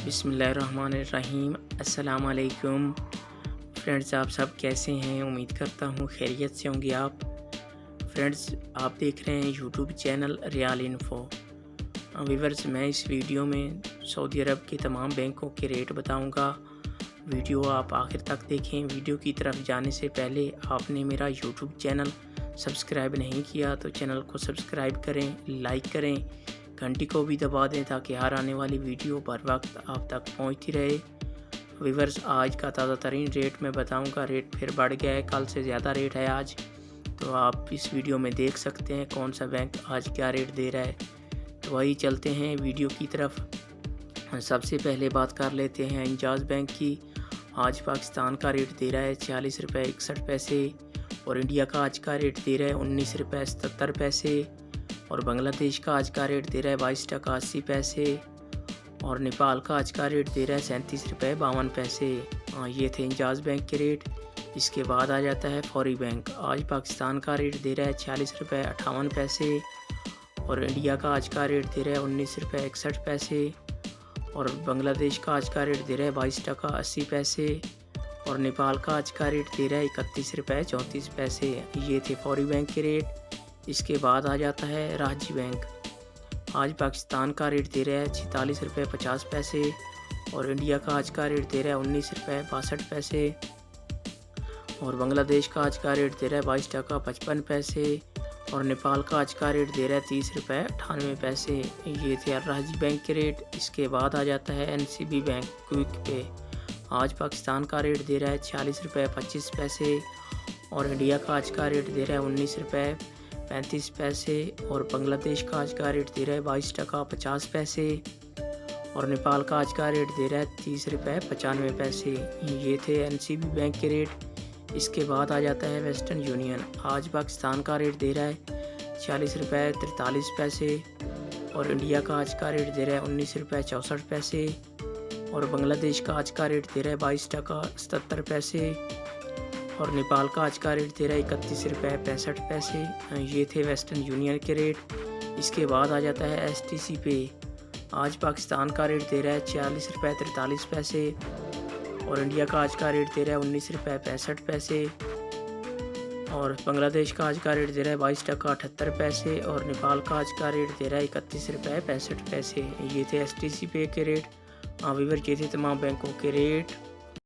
बिस्मिल्लाहिर्रहमानिर्रहीम। अस्सलाम वालेकुम फ्रेंड्स, आप सब कैसे हैं? उम्मीद करता हूँ खैरियत से होंगे आप। फ्रेंड्स, आप देख रहे हैं YouTube channel real info. Viewers, मैं इस वीडियो में सऊदी अरब के तमाम बैंकों के रेट बताऊंगा। वीडियो आप आखिर तक देखें। वीडियो की तरफ जाने से पहले आपने मेरा यूट्यूब चैनल सब्सक्राइब नहीं किया तो चैनल को सब्सक्राइब करें, लाइक करें, घंटी को भी दबा दें ताकि हर आने वाली वीडियो बर वक्त आप तक पहुंचती रहे। व्यूअर्स, आज का ताज़ा तरीन रेट मैं बताऊंगा। रेट फिर बढ़ गया है, कल से ज़्यादा रेट है आज, तो आप इस वीडियो में देख सकते हैं कौन सा बैंक आज क्या रेट दे रहा है। तो वही चलते हैं वीडियो की तरफ। सबसे पहले बात कर लेते हैं इंजाज़ बैंक की। आज पाकिस्तान का रेट दे रहा है 46 रुपये 61 पैसे और इंडिया का आज का रेट दे रहा है 19 रुपये 77 पैसे और बांग्लादेश का आज का रेट दे रहा है 22 टका 80 पैसे और नेपाल का आज का रेट दे रहा है 37 रुपये 52 पैसे। ये थे इंजाज़ बैंक के रेट। इसके बाद आ जाता है फौरी बैंक। आज पाकिस्तान का रेट दे रहा है 46 रुपये 58 पैसे और इंडिया का आज का रेट दे रहा है 19 रुपये 61 पैसे और बांग्लादेश का आज का रेट दे रहा है 22 टका 80 पैसे और नेपाल का आज का रेट दे रहा है 31 रुपये 34 पैसे। ये थे फौरी बैंक के रेट। इसके बाद आ जाता है राजी बैंक। आज पाकिस्तान का रेट दे रहा है 46 रुपये 50 पैसे और इंडिया का आज का रेट दे रहा है 19 रुपये 62 पैसे और बांग्लादेश का आज का रेट दे रहा है 22 टका 55 पैसे और नेपाल का आज का रेट दे रहा है 30 रुपये 98 पैसे। ये थे राजी बैंक के रेट। इसके बाद आ जाता है NCB बैंक क्विक पे। आज पाकिस्तान का रेट दे रहा है 46 रुपये 25 पैसे और इंडिया का आज का रेट दे रहा है 19 रुपये 35 पैसे और बांग्लादेश का आज का रेट दे रहा है 22 टका 50 पैसे और नेपाल का आज का रेट दे रहा है 30 रुपये 95 पैसे। ये थे NCB बैंक के रेट। इसके बाद आ जाता है वेस्टर्न यूनियन। आज पाकिस्तान का रेट दे रहा है 46 रुपये 43 पैसे और इंडिया का आज का रेट दे रहा है 19 रुपये 64 पैसे और बांग्लादेश का आज का रेट दे रहा है 22 टका 77 पैसे और नेपाल का आज का रेट दे रहा है 31 रुपये 65 पैसे। ये थे वेस्टर्न यूनियन के रेट। इसके बाद आ जाता है STC पे। आज पाकिस्तान का रेट दे रहा है 46 रुपये 43 पैसे और इंडिया का आज का रेट दे रहा है 19 रुपये 65 पैसे और बांग्लादेश का आज का रेट दे रहा है 22 टका 78 पैसे और नेपाल का आज का रेट दे रहा है 31 रुपये 65 पैसे। ये थे STC पे के रेट। व्यूअर्स, ये थे तमाम बैंकों के रेट।